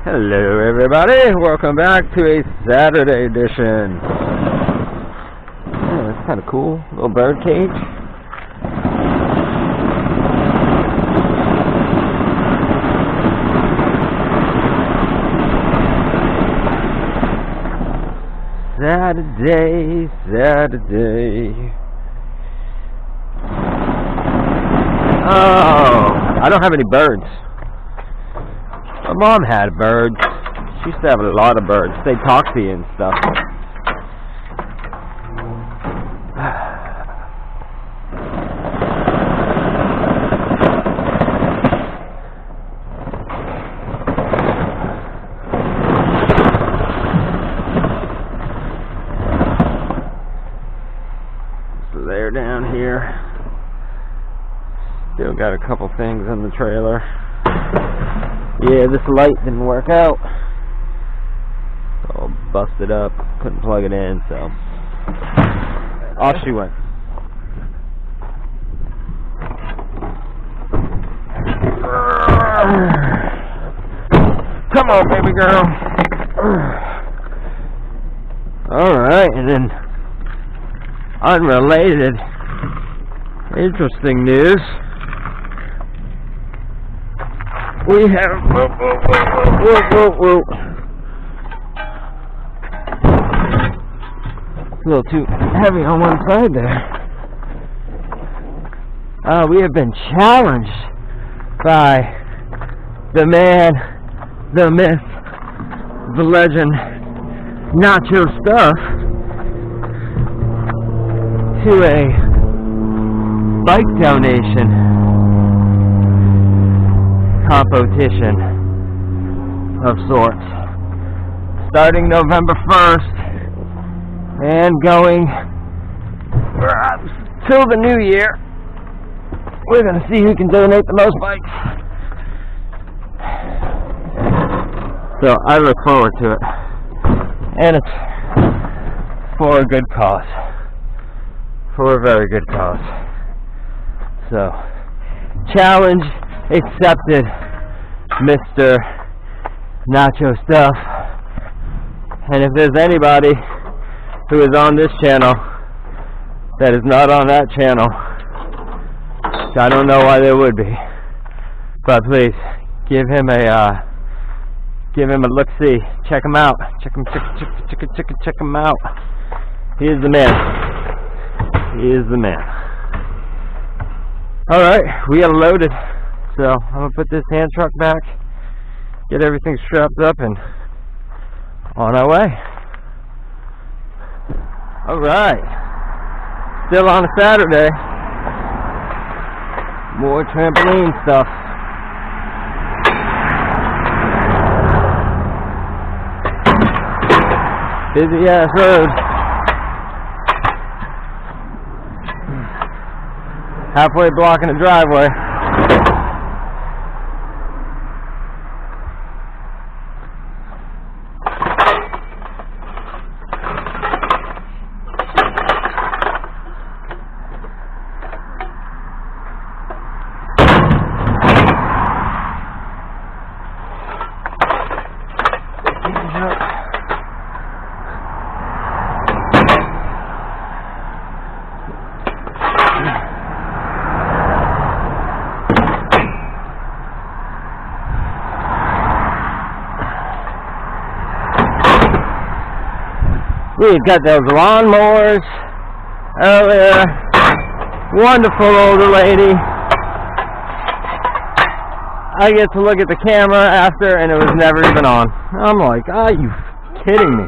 Hello everybody, welcome back to a Saturday edition. Yeah, that's kind of cool, little bird cage. Saturday. Oh, I don't have any birds. My mom had birds. She used to have a lot of birds. They talk to you and stuff. So they're down here. Still got a couple things in the trailer. Yeah, this light didn't work out. All busted up. Couldn't plug it in, so off she went. Come on, baby girl. Alright, and then unrelated, interesting news. We have whoa. It's a little too heavy on one side there. We have been challenged by the man, the myth, the legend, Nacho Stuff, to a bike donation competition of sorts, starting November 1st and going till the new year. We're going to see who can donate the most bikes. So I look forward to it, and it's for a good cause, for a very good cause. So challenge accepted, Mr. Nacho Stuff. And if there's anybody who is on this channel that is not on that channel, I don't know why there would be, but please give him a look-see. Check him out. Check him out. He is the man. He is the man. All right, we are loaded. So I'm going to put this hand truck back, get everything strapped up, and on our way. Alright. Still on a Saturday. More trampoline stuff. Busy ass road. Halfway blocking the driveway. We've got those lawnmowers earlier. Wonderful older lady. I get to look at the camera after, and it was never even on. I'm like, are you kidding me?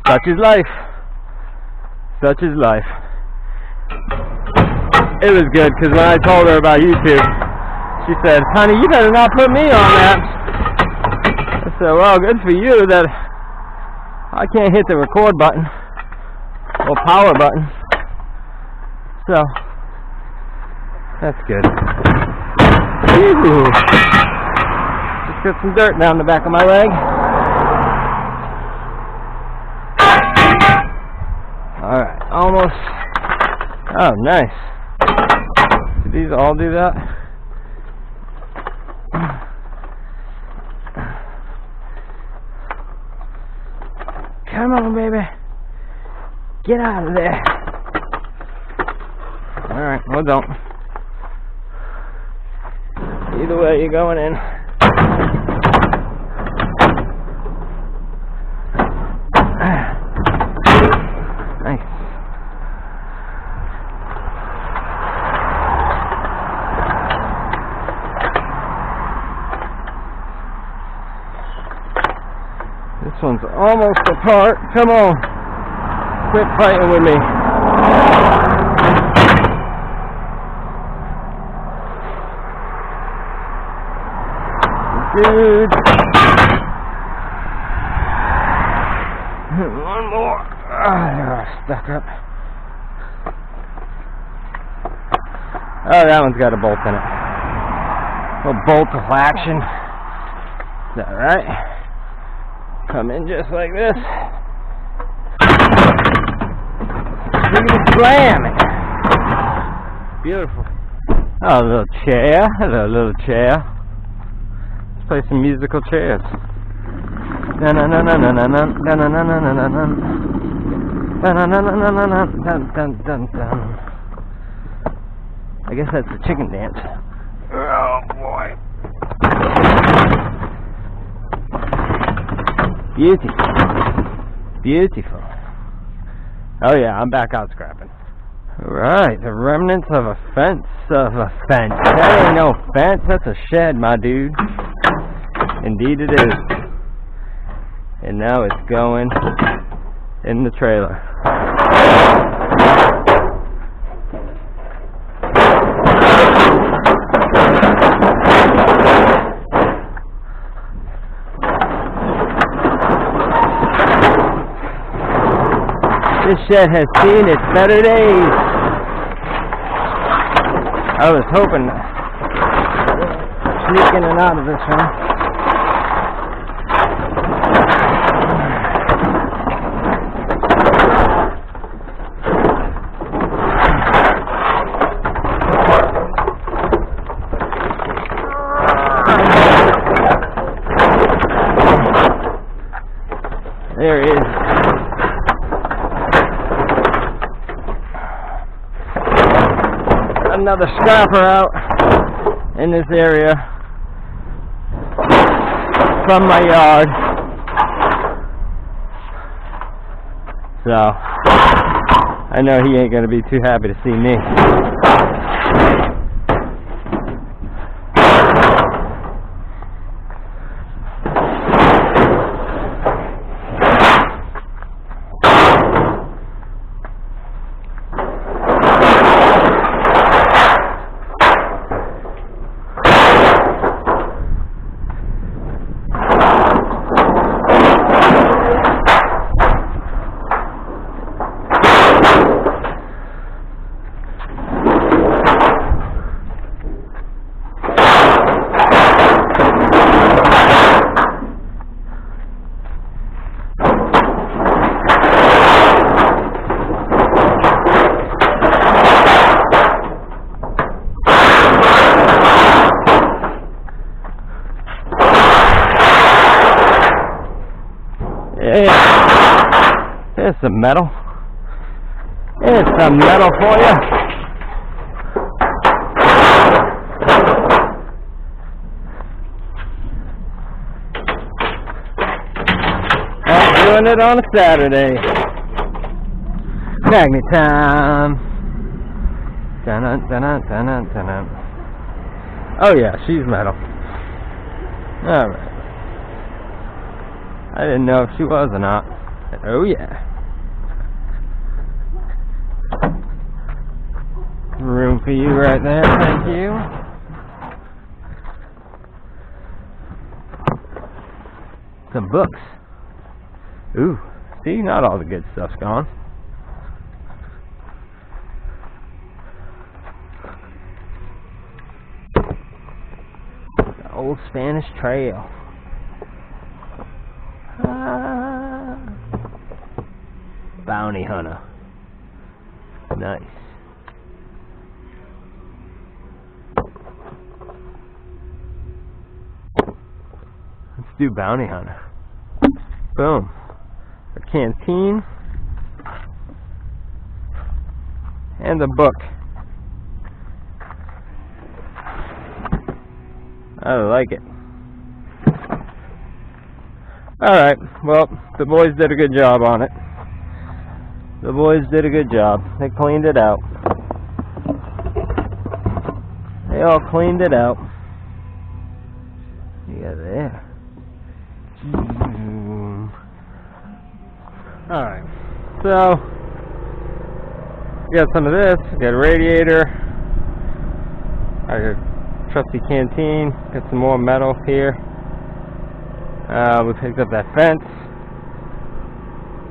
Such is life. Such is life. It was good, because when I told her about YouTube, she said, honey, you better not put me on that. I said, well, good for you that I can't hit the record button or power button, so that's good. Ooh. Just got some dirt down the back of my leg. Alright, almost. Oh, nice. Did these all do that? Come on, baby. Get out of there. Alright, well, don't. Either way, you're going in. Nice. This one's almost apart. Come on. Quit fighting with me. Dude. One more. They're stuck up. Oh, that one's got a bolt in it. A little bolt of action. Is that right? Come in just like this. Slam it. Beautiful. Oh, a little chair. Hello, little chair. Let's play some musical chairs. I guess that's the chicken dance. Oh boy. Beautiful. Oh yeah, I'm back out scrapping. Alright, the remnants of a fence. That ain't no fence, that's a shed, my dude. Indeed it is. And now it's going in the trailer. This shed has seen its better days. I was hoping sneaking in and out of this one. There it is. Another scrapper out in this area from my yard. So I know he ain't gonna be too happy to see me. There's some metal. There's some metal for you. I'm doing it on a Saturday. Magnet time. Dun-dun, dun-dun, dun-dun, dun-dun. Oh yeah, she's metal. Alright. I didn't know if she was or not. Oh yeah. Room for you right there, thank you. Some books. Ooh, see, not all the good stuff's gone. The old Spanish Trail. Bounty Hunter. Nice. Let's do Bounty Hunter. Boom. a canteen, and a book. I like it. Alright, well, the boys did a good job on it. The boys did a good job. They cleaned it out. They all cleaned it out. Yeah, there. Alright, so we got some of this. We got a radiator. Our trusty canteen. Got some more metal here. We picked up that fence.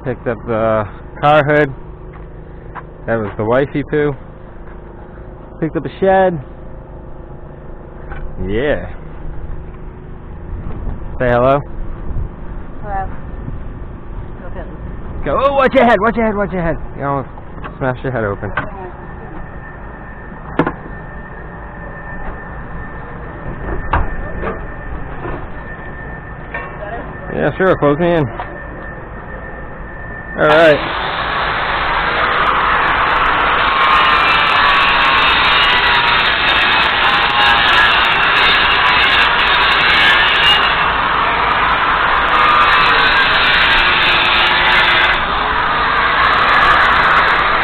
Picked up the car hood. That was the wifey poo. Picked up a shed. Yeah. Say hello. Hello. Go Pittance. Go. Oh, watch your head. Watch your head. Watch your head. You almost smashed your head open. Yeah, sure. Close me in. All right.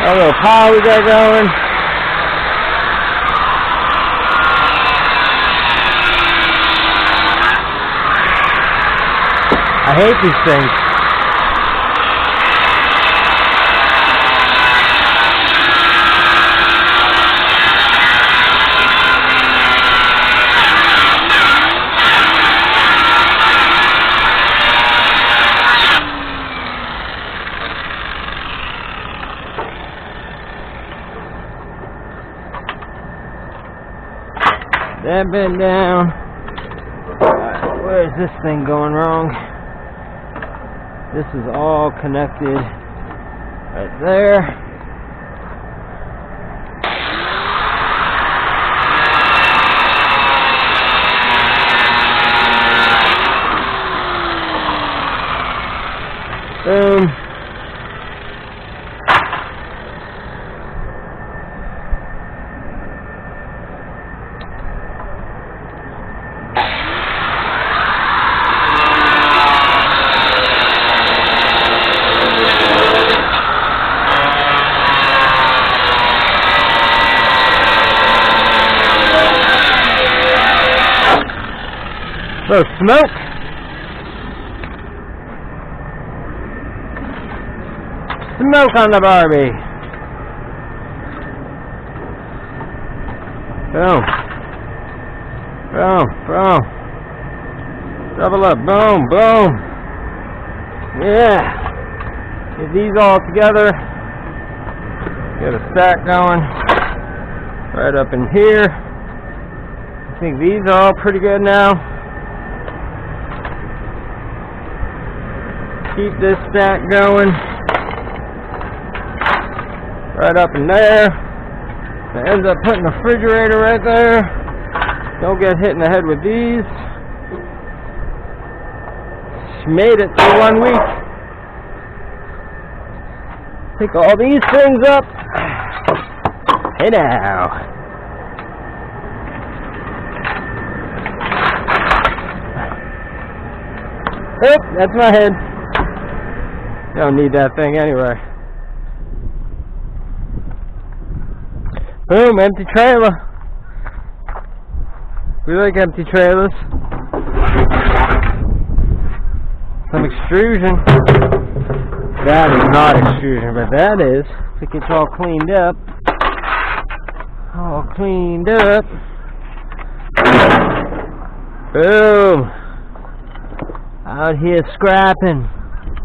A little pile we got going. I hate these things. That bent down. Alright, where is this thing going wrong? This is all connected right there. Boom. So smoke. Smoke on the Barbie. Boom. Boom. Boom. Double up. Boom. Boom. Yeah. Get these all together. Get a stack going. Right up in here. I think these are all pretty good now. Keep this stack going. Right up in there. That ends up putting the refrigerator right there. Don't get hit in the head with these. She made it through 1 week. Pick all these things up. Hey now. Oop, that's my head. Don't need that thing anyway. Boom, empty trailer. We like empty trailers. Some extrusion. That is not extrusion, but that is. It gets all cleaned up. All cleaned up. Boom. Out here scrapping.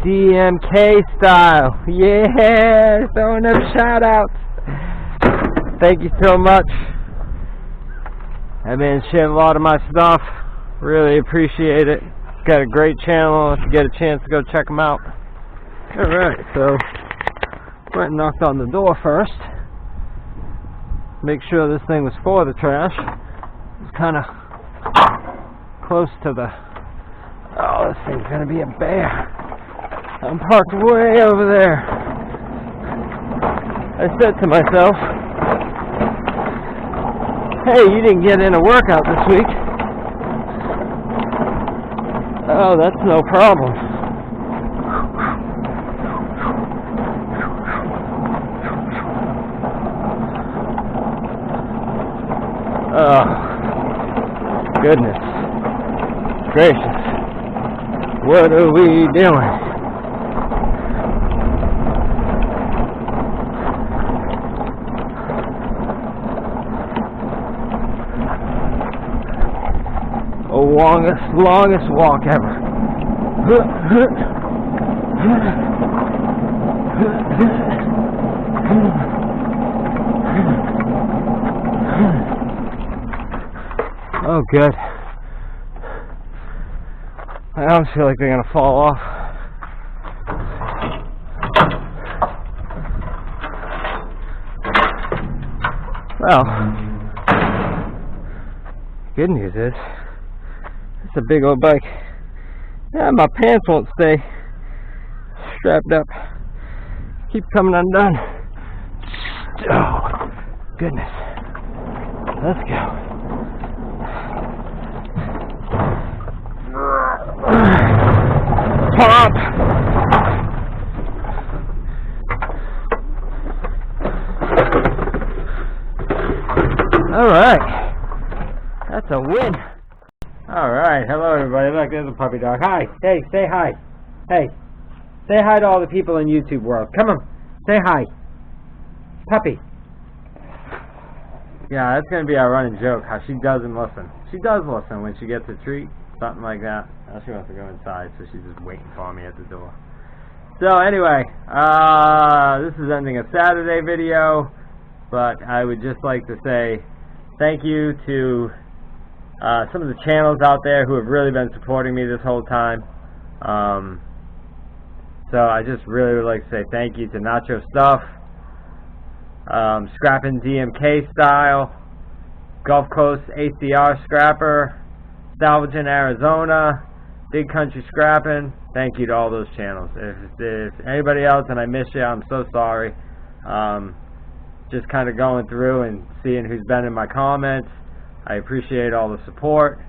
DMK style. Yeah, throwing up shout outs. Thank you so much. I've been sharing a lot of my stuff. Really appreciate it. Got a great channel. If you get a chance to go check them out. Alright, so went and knocked on the door first. Make sure this thing was for the trash. It's kind of close to the... Oh, this thing's going to be a bear. I'm parked way over there. I said to myself, hey, you didn't get in a workout this week. Oh, that's no problem. Oh, goodness gracious. What are we doing? The longest walk ever. Oh, good. I almost feel like they're gonna fall off. Well, good news is, it's a big old bike. Yeah, my pants won't stay strapped up. Keep coming undone. Oh, goodness. Let's go. Pop! Alright. That's a win. Alright, hello everybody. Look, there's a puppy dog. Hi. Hey, say hi. Hey. Say hi to all the people in YouTube world. Come on. Say hi. Puppy. Yeah, that's going to be our running joke, how she doesn't listen. She does listen when she gets a treat, something like that. Now she wants to go inside, so she's just waiting for me at the door. So anyway, this is ending a Saturday video, but I would just like to say thank you to some of the channels out there who have really been supporting me this whole time. So I just really would like to say thank you to Nacho Stuff, Scrappin' DMK Style, Gulf Coast ACR Scrapper, Salvaging Arizona, Big Country Scrappin'. Thank you to all those channels. If anybody else and I miss you, I'm so sorry. Just kind of going through and seeing who's been in my comments. I appreciate all the support.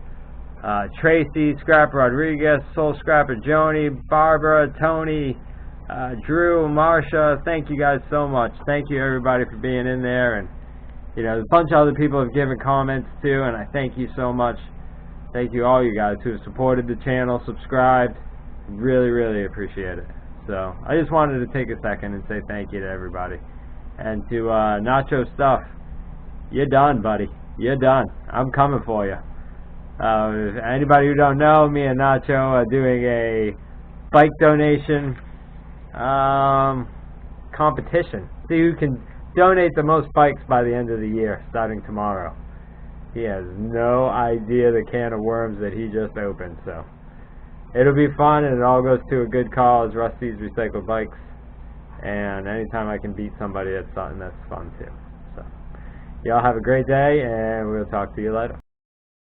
Tracy, Scrapper Rodriguez, Soul Scrapper Joni, Barbara, Tony, Drew, Marsha, thank you guys so much. Thank you everybody for being in there, and you know, a bunch of other people have given comments too, and I thank you so much. Thank you all you guys who have supported the channel, subscribed. Really, really appreciate it. So I just wanted to take a second and say thank you to everybody. And to Nacho Stuff, you're done, buddy. You're done. I'm coming for you. If anybody who don't know, me and Nacho are doing a bike donation competition. See who can donate the most bikes by the end of the year, starting tomorrow. He has no idea the can of worms that he just opened. So it'll be fun, and it all goes to a good cause, Rusty's Recycled Bikes. And anytime I can beat somebody, that's something that's fun too. So y'all have a great day, and we'll talk to you later.